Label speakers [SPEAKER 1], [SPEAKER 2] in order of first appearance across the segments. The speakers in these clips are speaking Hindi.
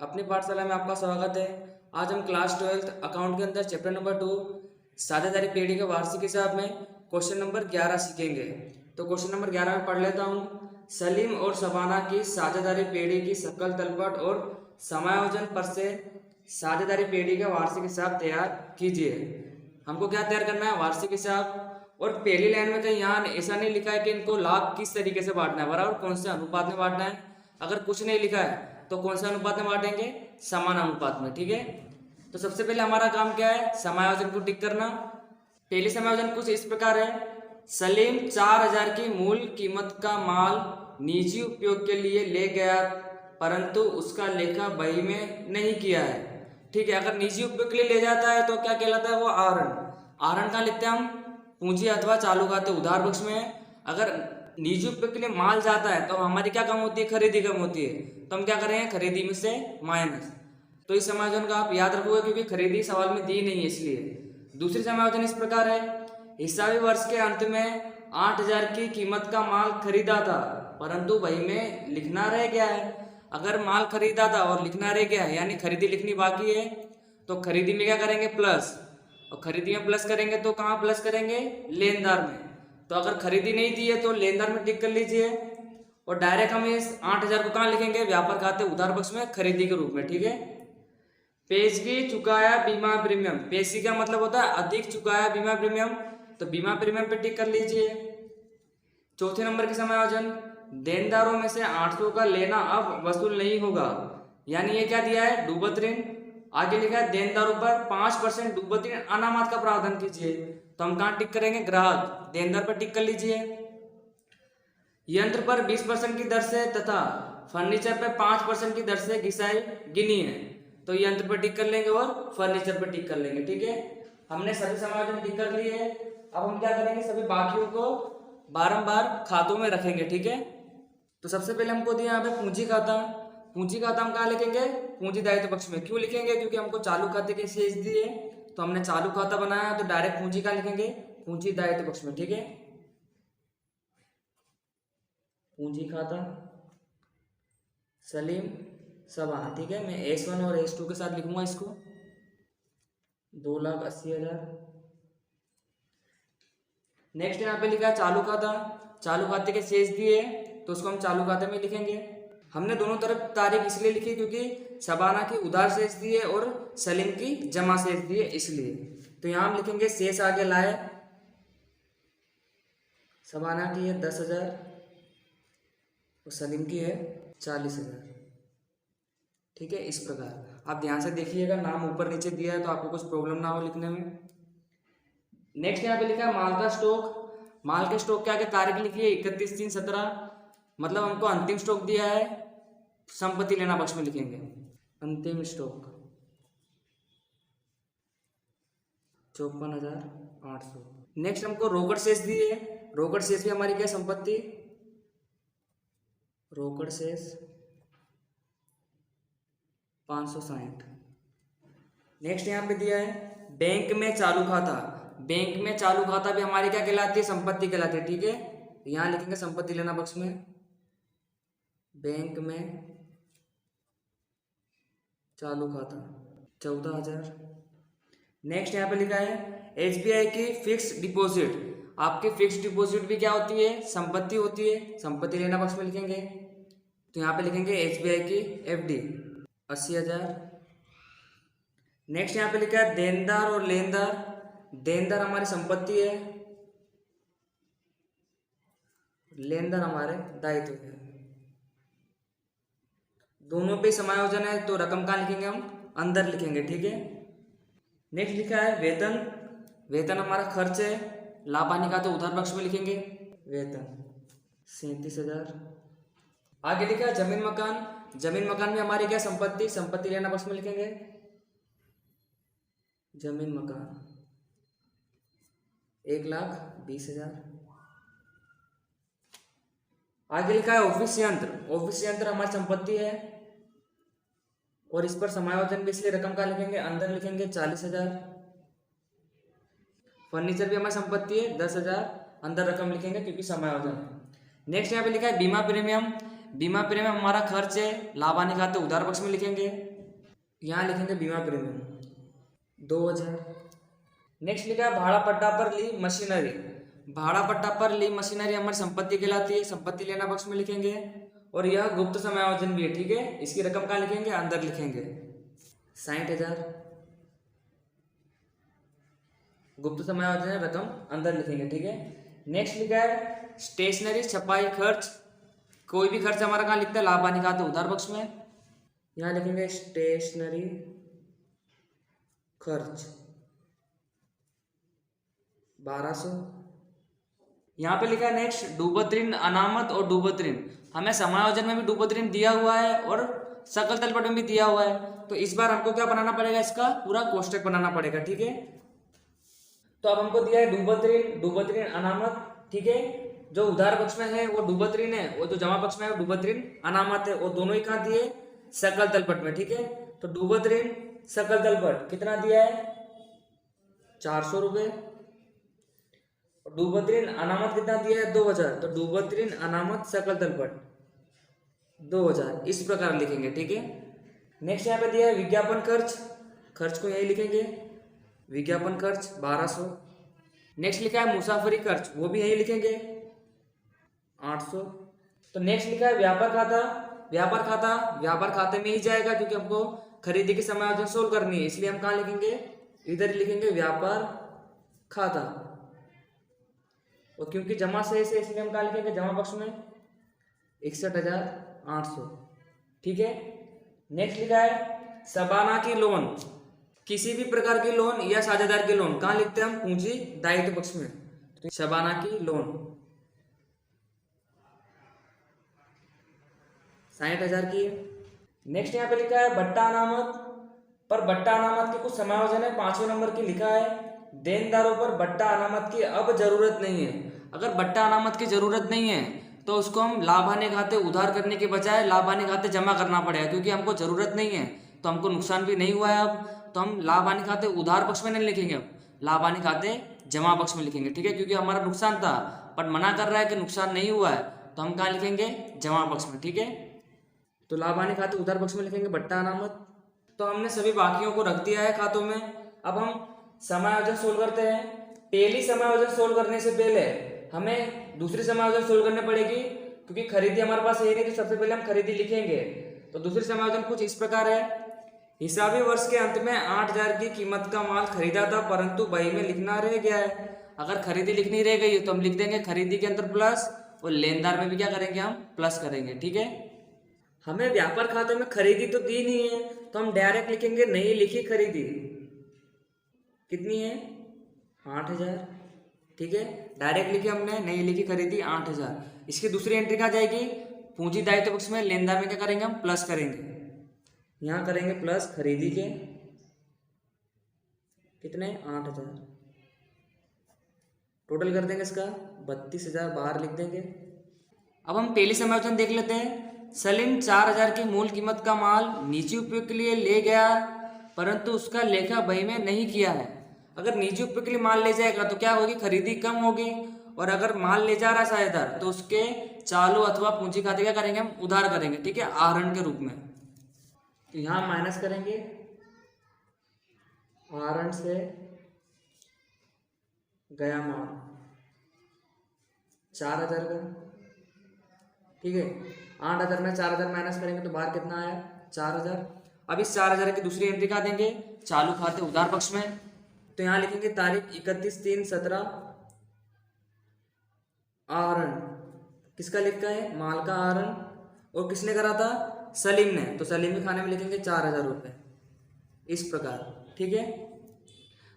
[SPEAKER 1] अपनी पाठशाला में आपका स्वागत है। आज हम क्लास 12 अकाउंट के अंदर चैप्टर नंबर 2 साझेदारी पीढ़ी के वार्षिक हिसाब में क्वेश्चन नंबर 11 सीखेंगे। तो क्वेश्चन नंबर 11 में पढ़ लेता हूँ। सलीम और शबाना की साझेदारी पीढ़ी की सकल तलपट और समायोजन पर से साझेदारी पीढ़ी का वार्षिक हिसाब तैयार कीजिए। हमको क्या तैयार करना है? वार्षिक हिसाब। और पहली लाइन में कहीं यहाँ ऐसा नहीं लिखा है कि इनको लाभ किस तरीके से बांटना है, बराबर कौन से अनुपात में बांटना है। अगर कुछ नहीं लिखा है तो कौन सा अनुपात में बांटेंगे? समान अनुपात में। ठीक है, तो सबसे पहले हमारा काम क्या है? समायोजन को टिक करना। पहले समायोजन कुछ इस प्रकार है। सलीम 4000 की मूल कीमत का माल निजी उपयोग के लिए ले गया, परंतु उसका लेखा बही में नहीं किया है। ठीक है, अगर निजी उपयोग के लिए ले जाता है तो क्या कहलाता है? वो आहरण। आहरण कहाँ लिखते हैं हम? पूंजी अथवा चालू खाते उधार पक्ष में। अगर निजी उपयोग के लिए माल जाता है तो हमारी क्या कम होती है? खरीदी कम होती है। तो हम क्या करेंगे? खरीदी में से माइनस। तो इस समायोजन का आप याद रखोगे क्योंकि खरीदी सवाल में दी नहीं है इसलिए। दूसरी समायोजन इस प्रकार है। हिसाबी वर्ष के अंत में 8000 की कीमत का माल खरीदा था, परंतु बही में लिखना रह गया है। अगर माल खरीदा था और लिखना रह गया है यानी खरीदी लिखनी बाकी है, तो खरीदी में क्या करेंगे? प्लस। और खरीदी में प्लस करेंगे तो कहाँ प्लस करेंगे? लेनदार में। तो अगर खरीदी नहीं दी है तो लेनदार में टिक कर लीजिए। और डायरेक्ट हम इस 8000 को कहाँ लिखेंगे? व्यापार खाते उधार पक्ष में खरीदी के रूप में। ठीक है, पेशगी चुकाया बीमा प्रीमियम। पेशगी का मतलब होता है अधिक चुकाया बीमा प्रीमियम, तो बीमा प्रीमियम पे टिक कर लीजिए। चौथे नंबर की समायोजन, देनदारों में से 800 का लेना अब वसूल नहीं होगा, यानी ये क्या दिया है? डूबत ऋण। आगे लिखा है देनदारों पर 5% डूबत ऋण अनामत का प्रावधान कीजिए। तो हम कहाँ टिक करेंगे? ग्राहक। देनदार पर टिक कर लीजिए। यंत्र पर 20% की दर से तथा फर्नीचर पर 5% की दर से घिसाई गिनी है, तो यंत्र पर टिक कर लेंगे और फर्नीचर पर टिक कर लेंगे। ठीक है, हमने सभी समायोजन टिक कर लिए। अब हम क्या करेंगे? सभी बाकियों को बारंबार खातों में रखेंगे। ठीक है, तो सबसे पहले हमको दिया यहाँ पे पूंजी खाता। पूंजी खाता हम कहाँ लिखेंगे? पूंजी दायित्व पक्ष में। क्यों लिखेंगे? क्योंकि हमको चालू खाते के शेष दिए, तो हमने चालू खाता बनाया तो डायरेक्ट पूंजी का लिखेंगे? पूंजी दायित्व पक्ष में। ठीक है, पूंजी खाता सलीम शबाना। ठीक है, मैं S1 और S2 के साथ लिखूंगा इसको। 2,80,000। नेक्स्ट यहाँ पे लिखा है चालू खाता। चालू खाते के शेष दिए तो उसको हम चालू खाते में लिखेंगे। हमने दोनों तरफ तारीख इसलिए लिखी क्योंकि शबाना की उधार शेष दिए और सलीम की जमा शेष दिए, इसलिए। तो यहाँ हम लिखेंगे शेष आगे लाए। शबाना की है 10,000 और सलीम की है 40,000। ठीक है, इस प्रकार आप ध्यान से देखिएगा, नाम ऊपर नीचे दिया है तो आपको कुछ प्रॉब्लम ना हो लिखने में। नेक्स्ट यहाँ पे लिखा है माल का स्टॉक। माल के स्टॉक के आगे तारीख लिखी है 31/3/17, मतलब हमको अंतिम स्टॉक दिया है। संपत्ति लेना पक्ष में लिखेंगे अंतिम स्टॉक 54,800। नेक्स्ट हमको रोकड़ शेष दिए। रोकड़ शेष भी हमारी क्या? संपत्ति। रोकड़ शेष 560। नेक्स्ट यहाँ पे दिया है बैंक में चालू खाता। बैंक में चालू खाता भी हमारी क्या कहलाती है? संपत्ति कहलाती है। ठीक है, यहाँ लिखेंगे संपत्ति लेना पक्ष में बैंक में चालू खाता 14,000। नेक्स्ट यहाँ पे लिखा है SBI की फिक्स डिपॉजिट। आपकी फिक्स डिपॉजिट भी क्या होती है? संपत्ति होती है। संपत्ति लेना पक्ष में लिखेंगे, तो यहाँ पे लिखेंगे SBI की FD 80,000। नेक्स्ट यहाँ पे लिखा है देनदार और लेनदार। देनदार हमारी संपत्ति है, लेनदार हमारे दायित्व है। दोनों पे समायोजन है तो रकम कहाँ लिखेंगे? हम अंदर लिखेंगे। ठीक है, नेक्स्ट लिखा है वेतन। वेतन हमारा खर्च है, लाभानी का तो उधार पक्ष में लिखेंगे वेतन 37,000। आगे लिखा है जमीन मकान। जमीन मकान में हमारी क्या? संपत्ति। संपत्ति लेना पक्ष में लिखेंगे जमीन मकान 1,20,000। आगे लिखा है ऑफिस यंत्र। ऑफिस यंत्र हमारी संपत्ति है और इस पर समायोजन भी इसलिए रकम का लिखेंगे अंदर लिखेंगे 40,000। फर्नीचर भी हमारी संपत्ति है 10,000, अंदर रकम लिखेंगे क्योंकि समायोजन है। नेक्स्ट यहाँ पे लिखा है बीमा प्रीमियम। बीमा प्रीमियम हमारा खर्च है, लाभ हानि खाते उधार पक्ष में लिखेंगे, यहाँ लिखेंगे बीमा प्रीमियम 2000। नेक्स्ट लिखा है भाड़ा पट्टा पर ली मशीनरी। भाड़ा पट्टा पर ली मशीनरी हमारी संपत्ति कहलाती है, संपत्ति लेना पक्ष में लिखेंगे, और यह गुप्त समायोजन भी है, ठीक है। इसकी रकम कहाँ लिखेंगे, अंदर लिखेंगे 60,000। गुप्त समायोजन रकम अंदर लिखेंगे, ठीक है। नेक्स्ट लिखा है स्टेशनरी छपाई खर्च। कोई भी खर्च हमारा कहाँ लिखता है, लाभ हानि खाते उधार पक्ष में, यहाँ लिखेंगे स्टेशनरी खर्च 1200। यहाँ पे लिखा है नेक्स्ट डूबत ऋण अनामत और डूबत ऋण। हमें समायोजन में भी डूबत ऋण दिया हुआ है और सकल तलपट में भी दिया हुआ है, तो इस बार हमको क्या बनाना पड़ेगा, इसका पूरा कोष्टक बनाना पड़ेगा, ठीक है। तो अब हमको दिया है डूबत ऋण अनामत, ठीक है। जो उधार पक्ष में है वो डूबत ऋण है, और जो जमा पक्ष में है वो डूबत ऋण अनामत है, और दोनों ही कहाँ दिए, सकल तलपट में, ठीक है। तो डूबत ऋण सकल तलपट कितना दिया है, 400 रुपये, और डूबत ऋण अनामत कितना दिया है, 2000। तो डूबत ऋण अनामत सकल तलपट 2000, इस प्रकार लिखेंगे, ठीक है। नेक्स्ट यहाँ पे दिया है विज्ञापन खर्च, खर्च को यही लिखेंगे, विज्ञापन खर्च 1200। नेक्स्ट लिखा है मुसाफरी खर्च, वो भी यही लिखेंगे 800। तो नेक्स्ट लिखा है व्यापार खाता। व्यापार खाते में ही जाएगा, क्योंकि हमको खरीदी की समायोजन सोल्व करनी है, इसलिए हम कहाँ लिखेंगे, इधर लिखेंगे व्यापार खाता, और क्योंकि जमा से इसलिए हम कहाँ लिखेंगे, जमा पक्ष में 61,800, ठीक है। नेक्स्ट लिखा है शबाना की लोन। किसी भी प्रकार की लोन या साझेदार की लोन कहाँ लिखते हैं हम, पूंजी दायित्व पक्ष में, तो शबाना की लोन 60,000 की है। नेक्स्ट यहाँ पे लिखा है बट्टा अनामत। पर बट्टा अनामत के कुछ समायोजन है, 5वें नंबर की लिखा है देनदारों पर बट्टा अनामत की अब जरूरत नहीं है। अगर बट्टा अनामत की जरूरत नहीं है तो उसको हम लाभ हानि खाते उधार करने के बजाय लाभ हानि खाते जमा करना पड़ेगा, क्योंकि हमको जरूरत नहीं है तो हमको नुकसान भी नहीं हुआ है अब, तो हम लाभ हानि खाते उधार पक्ष में नहीं लिखेंगे, अब लाभ हानि खाते जमा पक्ष में लिखेंगे, ठीक है। क्योंकि हमारा नुकसान था पर मना कर रहा है कि नुकसान नहीं हुआ है, तो हम कहाँ लिखेंगे, जमा पक्ष में, ठीक है। तो लाभ हानि खाते उधार पक्ष में लिखेंगे बट्टा अनामत। तो हमने सभी बाकियों को रख दिया है खातों में। अब हम समायोजन सोल्व करते हैं। पहली समायोजन सोल्व करने से पहले हमें दूसरी समायोजन सोल्व करनी पड़ेगी, क्योंकि खरीदी हमारे पास है नहीं, तो सबसे पहले हम खरीदी लिखेंगे। तो दूसरी समायोजन कुछ इस प्रकार है, हिसाबी वर्ष के अंत में 8,000 की कीमत का माल खरीदा था, परंतु बही में लिखना रह गया है। अगर खरीदी लिखनी रह गई तो हम लिख देंगे खरीदी के अंदर प्लस, और लेनदार में भी क्या करेंगे, हम प्लस करेंगे, ठीक है। हमें व्यापार खाते में खरीदी तो दी नहीं है, तो हम डायरेक्ट लिखेंगे नहीं लिखी खरीदी, कितनी है, 8,000, ठीक है। डायरेक्ट लिखे हमने नहीं लिखी खरीदी 8,000। इसकी दूसरी एंट्री कहाँ जाएगी, पूंजी दायित्व पक्ष में, लेनदार में क्या करेंगे, हम प्लस करेंगे, यहाँ करेंगे प्लस खरीदी के कितने, 8,000, टोटल कर देंगे इसका 32,000, बाहर लिख देंगे। अब हम पहली समायोजन देख लेते हैं। सलीम 4,000 की मूल कीमत का माल निजी उपयोग के लिए ले गया, परंतु उसका लेखा बही में नहीं किया है। अगर निजी उपयोग के लिए माल ले जाएगा तो क्या होगी, खरीदी कम होगी, और अगर माल ले जा रहा है साझेदार तो उसके चालू अथवा पूंजी खाते क्या करेंगे, हम उधार करेंगे, ठीक है, आहरण के रूप में। तो यहाँ माइनस करेंगे आहरण से गया माल 4,000 का, ठीक है। 8,000 में 4,000 माइनस करेंगे तो बाहर कितना आया, 4,000। अब इस 4,000 की दूसरी एंट्री कहाँ देंगे, चालू खाते उधार पक्ष में। तो यहाँ लिखेंगे तारीख 31/3/17, आहरण किसका लिखा है, माल का आहरण, और किसने करा था, सलीम ने, तो सलीम के खाने में लिखेंगे 4,000 रुपये, इस प्रकार, ठीक है।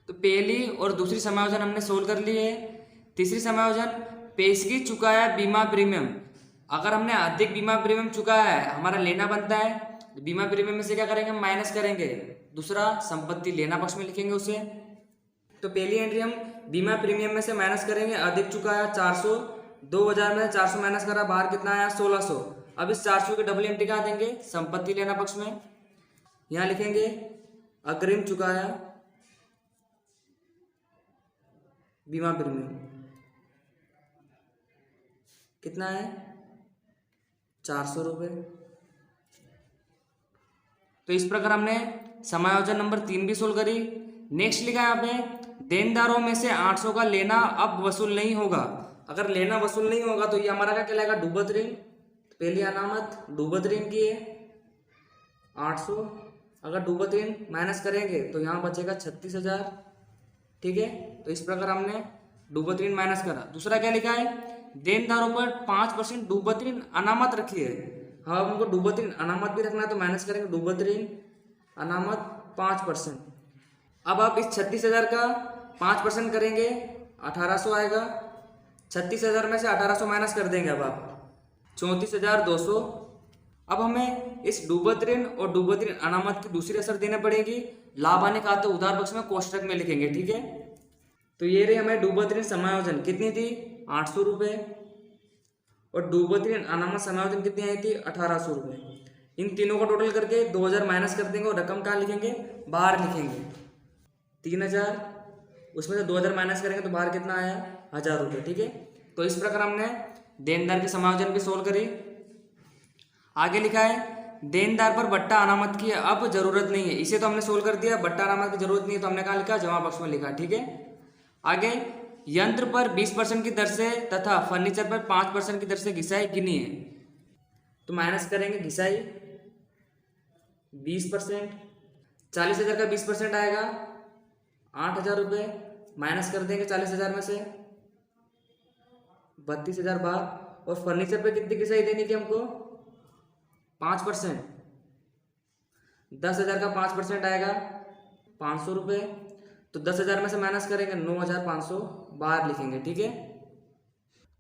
[SPEAKER 1] तो पहली और दूसरी समायोजन हमने सोल्व कर ली है। तीसरी समायोजन पेशगी चुकाया बीमा प्रीमियम। अगर हमने अधिक बीमा प्रीमियम चुकाया है, हमारा लेना बनता है, तो बीमा प्रीमियम में से क्या करेंगे, माइनस करेंगे, दूसरा संपत्ति लेना पक्ष में लिखेंगे उसे। तो पहली एंट्री हम बीमा प्रीमियम में से माइनस करेंगे, अधिक चुकाया 400, 2,000 में 400 माइनस करा, बाहर कितना आया, 1,600। अब इस 400 की डबल एंट्री कहाँ देंगे, संपत्ति लेना पक्ष में, यहाँ लिखेंगे अग्रिम चुकाया बीमा प्रीमियम, कितना है 400 रुपये। तो इस प्रकार हमने समायोजन नंबर 3 भी सोल्व करी। नेक्स्ट लिखा है यहाँ पे, देनदारों में से 800 का लेना अब वसूल नहीं होगा। अगर लेना वसूल नहीं होगा तो ये हमारा क्या कहलाएगा, डूबत ऋण। पहली अनामत डूबत ऋण की है 800, अगर डूबत ऋण माइनस करेंगे तो यहाँ बचेगा 36,000। ठीक है, तो इस प्रकार हमने डूबत ऋण माइनस करा। दूसरा क्या लिखा है, देनदारों पर 5% डूबत ऋण अनामत रखी है। हाँ, अब हमको डूबत ऋण अनामत भी रखना है तो माइनस करेंगे डूबत ऋण अनामत 5%। अब आप इस 36,000 का 5% करेंगे 1800 आएगा। 36,000 में से 1800 माइनस कर देंगे अब आप 34,200। अब हमें इस डूबत ऋण और डूबत ऋण अनामत की दूसरी असर देने पड़ेगी। लाभ हानि खाते उधार पक्ष में कोष्टक में लिखेंगे। ठीक है, तो ये रही हमें डूबत ऋण समायोजन कितनी थी, 800 रुपये, और डूबत ऋण अनामत समायोजन कितनी आई थी, 1800 रुपये। इन तीनों को टोटल करके 2000 माइनस कर देंगे और रकम कहाँ लिखेंगे, बाहर लिखेंगे 3000। उसमें से 2000 माइनस करेंगे तो बाहर कितना आया, 1000 रुपये। ठीक है, तो इस प्रकार हमने देनदार के समायोजन भी सोल्व करी। आगे लिखा है, देनदार पर बट्टा अनामत की अब जरूरत नहीं है। इसे तो हमने सोल्व कर दिया, बट्टा अनामत की जरूरत नहीं है तो हमने कहाँ लिखा, जमा पक्ष में लिखा। ठीक है, आगे यंत्र पर 20% की दर से तथा फर्नीचर पर 5% की दर से घिसाई गिनी है। तो माइनस करेंगे घिसाई 20%, 40,000 का 20% आएगा 8,000 रुपये। माइनस कर देंगे 40,000 में से 32,000 बाहर। और फर्नीचर पे कितनी घिसाई देनी थी हमको, 5%। 10,000 का 5% आएगा 500 रुपये। तो 10,000 में से माइनस करेंगे 9,500 बाहर लिखेंगे। ठीक है,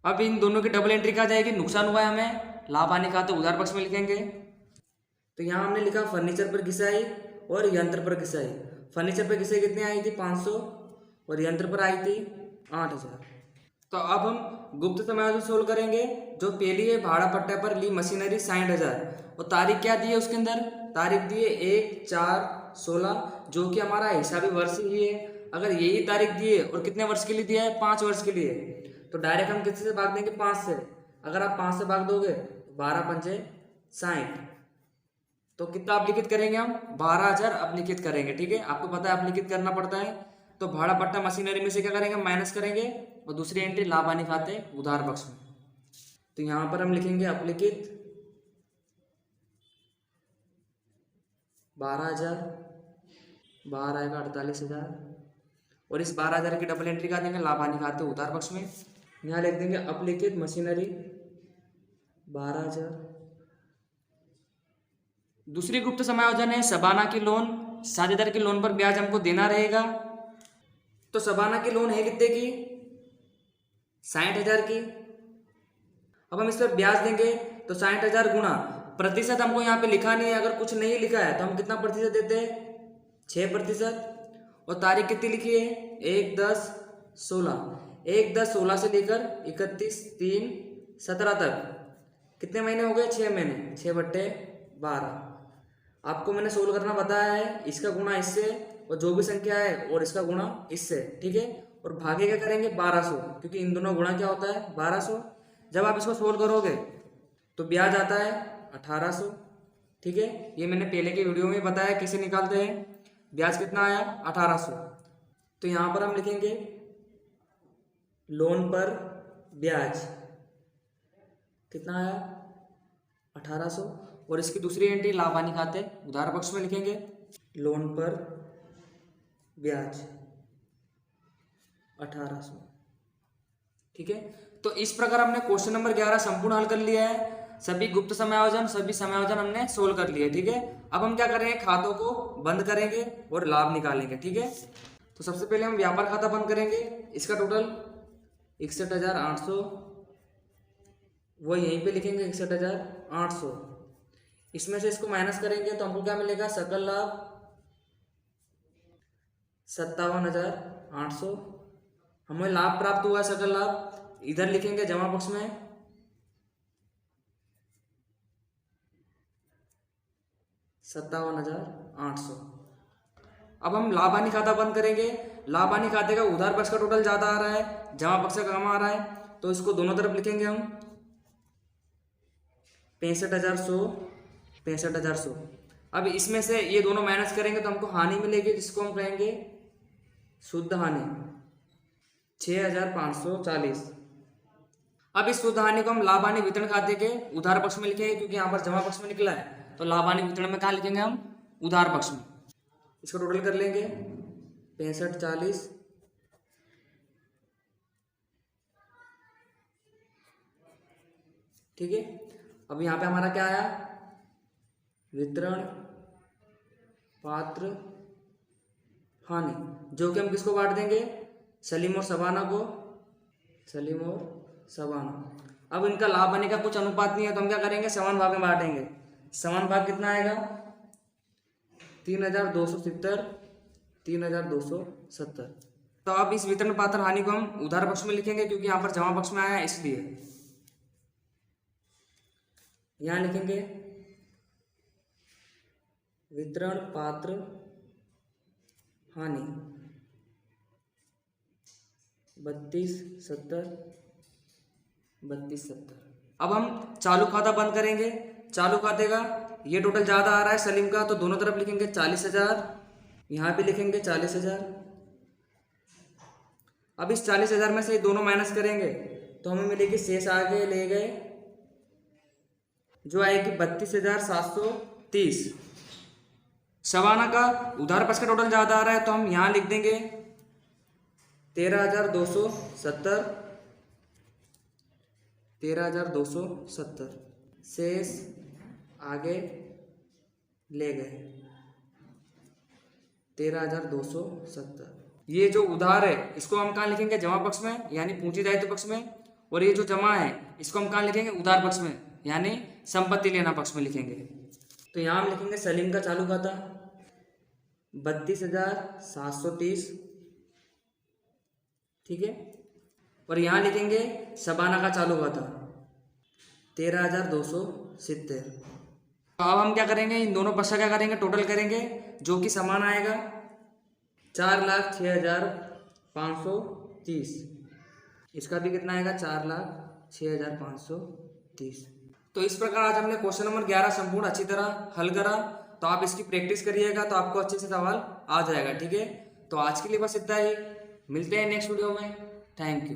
[SPEAKER 1] अब इन दोनों की डबल एंट्री कहाँ जाएगी, नुकसान हुआ है हमें, लाभ हानि खाते उधार पक्ष में लिखेंगे। तो यहाँ हमने लिखा फर्नीचर पर घिसाई और यंत्र पर घिसाई। फर्नीचर पर घिसाई कितनी आई थी, 500, और यंत्र पर आई थी 8,000। तो अब हम गुप्त समायोजन सोल्व करेंगे। जो पहली है, भाड़ा पट्टे पर ली मशीनरी 60,000, और तारीख क्या दी है उसके अंदर, तारीख दी है 1/4/16, जो कि हमारा हिसाबी वर्ष ही है। अगर यही तारीख दी है और कितने वर्ष के लिए दिया है, 5 वर्ष के लिए, तो डायरेक्ट हम किससे भाग देंगे, 5 से। अगर आप 5 से भाग दोगे 12 पंजे 60, तो कितना अपलिखित करेंगे हम, 12,000 अपलिखित करेंगे। ठीक है, आपको पता है अपलिखित करना पड़ता है। तो भाड़ा पट्टा मशीनरी में से क्या करेंगे, माइनस करेंगे, और दूसरी एंट्री लाभ हानि खाते उधार पक्ष में। तो यहाँ पर हम लिखेंगे अपलिखित 12,000, बाहर आएगा 48,000, और इस 12,000 की डबल एंट्री का देंगे लाभ हानि खाते उधार पक्ष में। यहाँ लिख देंगे अपलिखित मशीनरी 12,000। दूसरी गुप्त समायोजन है शबाना की लोन। साझेदार की लोन पर ब्याज हमको देना रहेगा। तो शबाना की लोन है कितने की, 60,000 की। अब हम इस पर ब्याज देंगे तो 60,000 गुणा प्रतिशत हमको यहाँ पे लिखा नहीं है। अगर कुछ नहीं लिखा है तो हम कितना प्रतिशत देते हैं, 6%। और तारीख कितनी लिखी है, 1/10/16। 1/10/16 से लेकर 31/3/17 तक कितने महीने हो गए, 6 महीने। 6/12 आपको मैंने सोल्व करना बताया है। इसका गुणा इससे, और जो भी संख्या है और इसका गुणा इससे। ठीक है, और भागे क्या करेंगे, 1200, क्योंकि इन दोनों गुणा क्या होता है, 1200। जब आप इसको सोल्व करोगे तो ब्याज आता है 1800। ठीक है, ये मैंने पहले की वीडियो में बताया कैसे निकालते हैं। ब्याज कितना आया, 1800। तो यहाँ पर हम लिखेंगे लोन पर ब्याज कितना आया, 1800, और इसकी दूसरी एंट्री लाभ हानि खाते उधार पक्ष में लिखेंगे लोन पर ब्याज 1800। ठीक है, तो इस प्रकार हमने क्वेश्चन नंबर 11 संपूर्ण हल कर लिया है। सभी गुप्त समायोजन, सभी समायोजन हमने सोल्व कर लिए। ठीक है, अब हम क्या करेंगे, खातों को बंद करेंगे और लाभ निकालेंगे। ठीक है, तो सबसे पहले हम व्यापार खाता बंद करेंगे। इसका टोटल 61,800, वो यहीं पे लिखेंगे 61,800। इसमें से इसको माइनस करेंगे तो हमको क्या मिलेगा, सकल लाभ 57,800। हमें लाभ प्राप्त हुआ है, सकल लाभ इधर लिखेंगे जमा पक्ष में 57,800। अब हम लाभ हानि खाता बंद करेंगे। लाभ हानि खाते का उधार पक्ष का टोटल ज्यादा आ रहा है, जमा पक्ष का कम आ रहा है, तो इसको दोनों तरफ लिखेंगे हम। 65,100 65,100। अब इसमें से ये दोनों माइनस करेंगे तो हमको हानि मिलेगी, जिसको हम कहेंगे शुद्ध हानि 6,540। अब इस शुद्ध हानि को हम लाभ हानि वितरण खाते के उधार पक्ष में लिखेंगे, क्योंकि यहाँ पर जमा पक्ष में निकला है, तो लाभ हानि वितरण में कहाँ लिखेंगे हम? उधार पक्ष में। इसको टोटल कर लेंगे 65,40 ठीक है। अब यहाँ पे हमारा क्या आया? वितरण पात्र हानि, जो कि हम किसको बांट देंगे? सलीम और शबाना को, सलीम और शबाना। अब इनका लाभ हानि का कुछ अनुपात नहीं है, तो हम क्या करेंगे? समान भाग में बांटेंगे। समान भाग कितना आएगा? 3,270 3,270। तो अब इस वितरण पात्र हानि को हम उधार पक्ष में लिखेंगे, क्योंकि यहाँ पर जमा पक्ष में आया है, इसलिए यहाँ लिखेंगे वितरण पात्र हानि 3270 3270। अब हम चालू खाता बंद करेंगे। चालू खाते का ये टोटल ज़्यादा आ रहा है सलीम का, तो दोनों तरफ लिखेंगे 40,000, यहाँ भी लिखेंगे 40,000। अब इस 40,000 में से दोनों माइनस करेंगे तो हमें मिलेगी शेष आगे ले गए, जो आएगी 32,730। शबाना का उधार पक्ष का टोटल ज़्यादा आ रहा है, तो हम यहाँ लिख देंगे 13,270 13,270। शेष आगे ले गए 13,270। ये जो उधार है इसको हम कहाँ लिखेंगे? जमा पक्ष में, यानी पूंजी दायित्व पक्ष में। और ये जो जमा है इसको हम कहाँ लिखेंगे? उधार पक्ष में, यानी संपत्ति लेना पक्ष में लिखेंगे। तो यहाँ हम लिखेंगे सलीम का चालू खाता 32,730 ठीक है। और यहाँ लिखेंगे शबाना का चालू खाता 13,270। अब हम क्या करेंगे? इन दोनों पक्ष का क्या करेंगे? टोटल करेंगे, जो कि समान आएगा 4,06,530। इसका भी कितना आएगा? 4,06,530। तो इस प्रकार आज हमने क्वेश्चन नंबर 11 संपूर्ण अच्छी तरह हल करा। तो आप इसकी प्रैक्टिस करिएगा तो आपको अच्छे से सवाल आ जाएगा, ठीक है। तो आज के लिए बस इतना ही, मिलते हैं नेक्स्ट वीडियो में। Thank you.